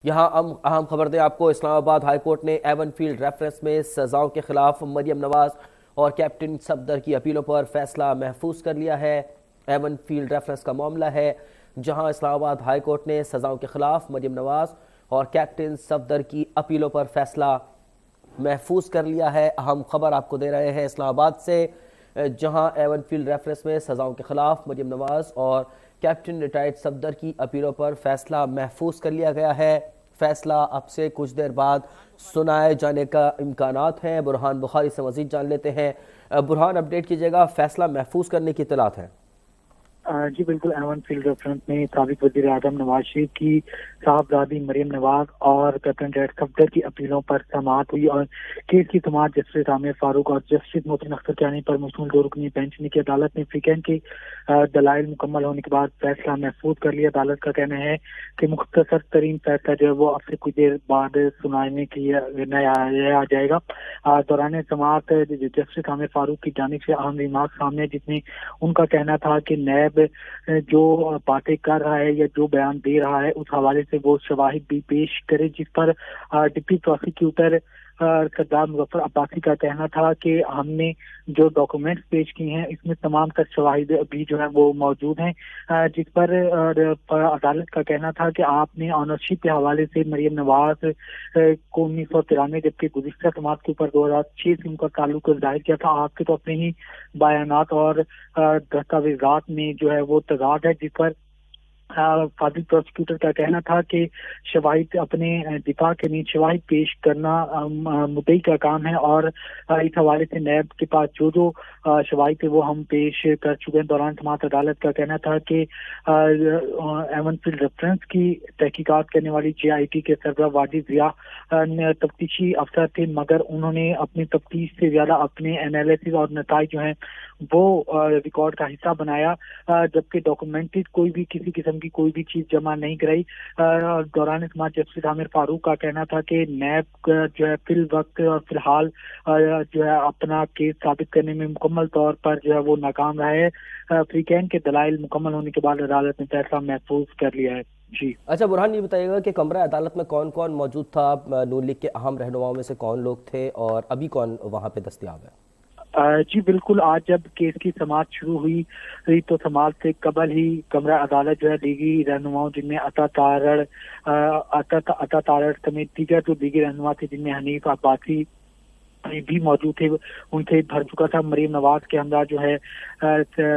यहाँ अहम खबर दें आपको। इस्लामाबाद हाई कोर्ट ने एवन फील्ड रेफरेंस में सजाओं के खिलाफ मरियम नवाज और कैप्टन सफदर की अपीलों पर फैसला महफूज कर लिया है। एवन फील्ड रेफरेंस का मामला है जहां इस्लामाबाद हाई कोर्ट ने सजाओं के खिलाफ मरियम नवाज और कैप्टन सफदर की अपीलों पर फैसला महफूज कर लिया है। अहम खबर आपको दे रहे हैं इस्लामाबाद से, जहां एवन फील्ड रेफरेंस में सजाओं के खिलाफ मरियम नवाज और कैप्टन रिटायर्ड सफदर की अपीलों पर फैसला महफूज कर लिया गया है। फैसला अब से कुछ देर बाद सुनाए जाने का इम्कानात हैं। बुरहान बुखारी से मजीद जान लेते हैं। बुरहान, अपडेट कीजिएगा, फैसला महफूज करने की इत्तलात है। जी बिल्कुल, एवन फील्ड रेफरेंस में साबिक वज़ीर आज़म नवाज शरीफ की साहबजादी मरियम नवाज और कैप्टन रिटायर्ड सफदर की अपीलों पर समाअत हुई और केस की समाअत जस्टिस आमिर फारूक और जस्टिस मोहसिन अख्तर कियानी पर मशमूल दो रुकनी बेंच ने की। अदालत ने वीकेंड के दलाइल मुकम्मल होने के बाद फैसला महफूज कर लिया। अदालत का कहना है कि मुख्तसर तरीन फैसला जो है वो अब से कुछ देर बाद सुनाने के लिए आ जाएगा। दौरान समाअत जस्टिस आमिर फारूक की जानिब से अहम रिमार्क सामने, जिसमें उनका कहना था कि नैब जो बातें कर रहा है या जो बयान दे रहा है उस हवाले से वो शवाहिद भी पेश करे, जिस पर डिप्टी प्रोसिक्यूटर सरदार मुजफ्फर अब्बासी का कहना था कि हमने जो डॉक्यूमेंट्स पेश किए हैं इसमें तमाम तर शवाहिद भी जो है वो मौजूद हैं, जिस पर अदालत का कहना था कि आपने ऑनरशिप के हवाले से मरियम नवाज को 1993 जबकि गुज़िश्ता समाअत के ऊपर 2006 से उनका ताल्लुक जाहिर किया था। आपके तो अपने ही बयानात और दस्तावेजात में जो है वो तजाद है, जिस पर फाजिल प्रोसिक्यूटर का कहना था कि शवाहिद अपने दिफा के लिए शवाहिद पेश करना मुद्दई का काम है और इस हवाले से नैब के पास जो जो शवाहिद थे वो हम पेश कर चुके हैं। दौरान समाअत अदालत का कहना था कि एवन फील्ड रेफरेंस की तहकीकात करने वाली JIT के सरबराह वाजिद जिया तफ्तीशी अफसर थे, मगर उन्होंने अपनी तफ्तीश से ज्यादा अपने एनालिसिस और नताइज जो हैं वो रिकॉर्ड का हिस्सा बनाया, जबकि डॉक्यूमेंटेड कोई भी किसी किस्म की कोई भी चीज जमा नहीं कराई। दौरान समाअत जस्टिस आमिर फारूक का कहना था कि नैब जो है फिल वक्त और फिलहाल जो है अपना केस साबित करने में मुकम्मल तौर पर जो है वो नाकाम रहा है। वीकेंड के दलाइल मुकम्मल होने के बाद अदालत ने फैसला महफूज कर लिया है। जी अच्छा बुरहान, ये बताइएगा कि कमरा अदालत में कौन कौन मौजूद था? नून लीग के अहम रहनुमाओं में से कौन लोग थे और अभी कौन वहाँ पे दस्तयाब है? जी बिल्कुल, आज जब केस की समाअत शुरू हुई तो समाअत से कबल ही कमरा अदालत जो है लीगी रहनुमाओं जिनमें अता तारड़ समेत दीगर जो लीगी रहनुमा थे जिनमें हनीफ अब्बासी भी मौजूद थे उनसे भर चुका था। मरीम नवाज के हमरा जो है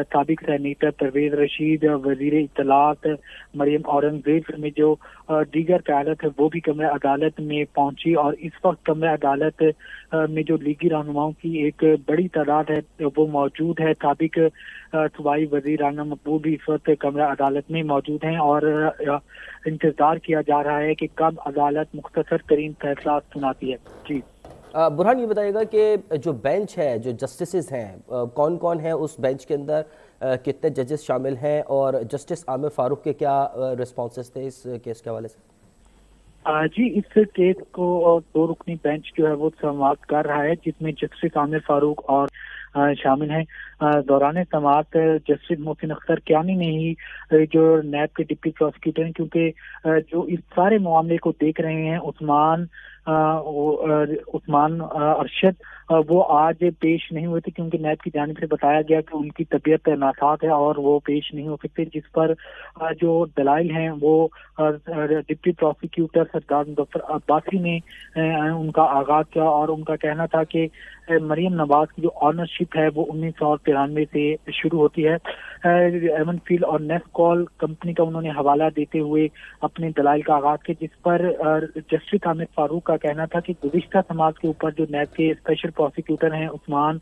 साबिक सेनेटर परवेज रशीद, वजीर इत्तलात मरीम औरंगजेब में जो दीगर क़यादत है वो भी कमरा अदालत में पहुंची और इस वक्त कमरा अदालत में जो लीगी रहनुमाओं की एक बड़ी तादाद है वो मौजूद है। साबिक सूबाई वजीर राना मकबूल भी इस वक्त कमरा अदालत में मौजूद हैं और इंतजार किया जा रहा है कि कब अदालत मुख्तसर तरीन फैसला सुनाती है। जी बुरहान, ये बताइएगा कि जो बेंच है, जो जस्टिसेस हैं, कौन कौन है उस बेंच के अंदर, कितने जजेस शामिल हैं और जस्टिस आमिर फारूक के क्या रिस्पॉन्सेस थे इस केस के हवाले से? जी इस केस को दो रुकनी बेंच जो है वो समाअत कर रहा है, जिसमें जस्टिस आमिर फारूक और शामिल हैं। दौरान समाअत जस्टिस मोहसिन अख्तर कियानी ने ही जो नैब के डिप्टी प्रोसिक्यूटर हैं, क्योंकि जो इस सारे मामले को देख रहे हैं उस्मान अरशद, वो आज पेश नहीं हुए थे क्योंकि नैब की जानिब से बताया गया कि उनकी तबीयत नासाज है और वो पेश नहीं हो सकते, जिस पर जो दलाइल हैं वो डिप्टी प्रोसिक्यूटर सरदार मुजफ्फर अब्बासी ने उनका आगाज किया और उनका कहना था कि मरियम नवाज की जो ऑनरशिप है वो 1993 से शुरू होती है। एवन फील्ड और नेस्ट कॉल कंपनी का उन्होंने हवाला देते हुए अपने दलाइल का आगाज किया, जिस पर जस्टिस आमिर फारूक का कहना था कि गुज़िश्ता समाज के ऊपर जो नैब के स्पेशल प्रोसिक्यूटर हैं उस्मान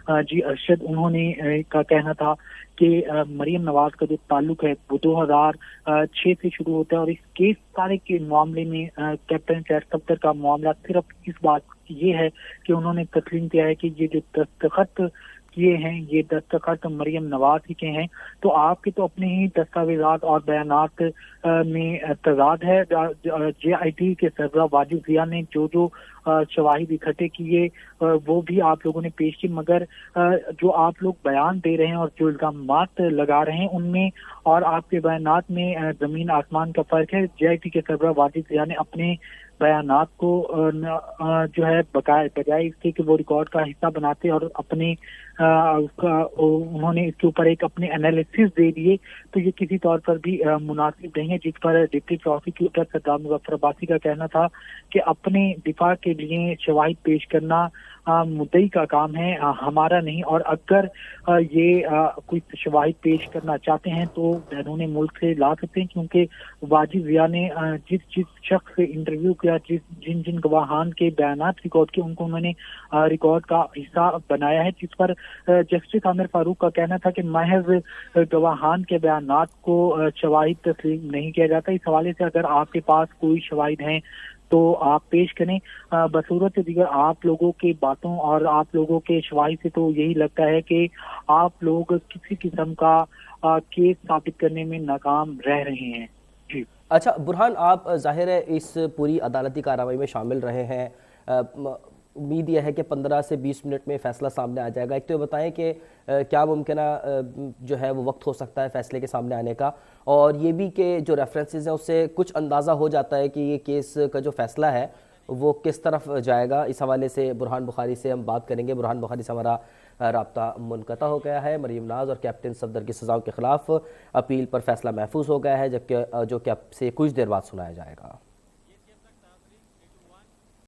जी अरशद, उन्होंने का कहना था कि मरियम नवाज का जो ताल्लुक है वो 2006 से शुरू होता है और इस केस सारे के मामले में कैप्टन सफदर का मामला सिर्फ इस बात ये है कि उन्होंने तस्लीम किया है कि ये जो दस्तखत किए हैं ये दस्तखत मरियम नवाज ही के हैं, तो आपके तो अपने ही दस्तावेजात और बयानात में तजाद है। JIT के सरबराह वाजिद जिया ने जो जो शवाहिद इकट्ठे किए वो भी आप लोगों ने पेश की, मगर जो आप लोग बयान दे रहे हैं और जो इल्जामात लगा रहे हैं उनमें اور آپ کے بیانات میں زمین آسمان کا فرق ہے۔ جے آئی ٹی کے سربراہ واجد ضیاء نے اپنے بیانات کو جو ہے بجائے اس کے کہ وہ ریکارڈ کا حصہ بناتے اور اپنے انہوں نے اس کے اوپر ایک اپنے انالیسس دے دیے، تو یہ کسی طور پر بھی مناسب نہیں ہے، جس پر ڈپٹی پروسیکیوٹر سردار مظفر عباسی کا کہنا تھا کہ اپنے دفاع کے لیے شواہد پیش کرنا مدعی کا کام ہے، ہمارا نہیں، اور اگر یہ کوئی شواہد پیش کرنا چاہتے ہیں تو بیرون ملک سے لا سکتے ہیں، کیونکہ واجد ضیاء نے جس شخص سے انٹرویو کیا، جن گواہان کے بیانات ریکارڈ کیے، ان کو انہوں نے ریکارڈ کا حصہ بنایا ہے، جس پر جسٹس عامر فاروق کا کہنا تھا کہ محض گواہان کے بیانات کو شواہد تسلیم نہیں کیا جاتا۔ اس حوالے سے اگر آپ کے پاس کوئی شواہد ہیں تو آپ پیش کریں۔ بصورت دیگر آپ لوگوں کی باتوں اور آپ لوگوں کے شواہد سے تو یہی لگتا ہے کہ آپ لوگ کسی قسم کا کیس ثابت کرنے میں ناکام رہ رہے ہیں۔ جی اچھا برہان، آپ ظاہر ہے اس پوری عدالتی کارروائی میں شامل رہے ہیں، امید یہ ہے کہ 15 سے 20 منٹ میں فیصلہ سامنے آ جائے گا۔ ایک تو یہ بتائیں کہ کیا ممکنہ جو ہے وہ وقت ہو سکتا ہے فیصلے کے سامنے آنے کا، اور یہ بھی کہ جو ریفرنسز ہیں اس سے کچھ اندازہ ہو جاتا ہے کہ یہ کیس کا جو فیصلہ ہے وہ کس طرف جائے گا۔ اس حوالے سے برہان بخاری سے ہم بات کریں گے۔ برہان بخاری سے ہمارا رابطہ منقطع ہو گیا ہے۔ مریم نواز اور کیپٹن صفدر کی سزاؤں کے خلاف اپیل پر فیصلہ محفوظ ہو گیا ہے، جبکہ جو کہ اب سے کچھ دیر بعد سنایا جائے گا۔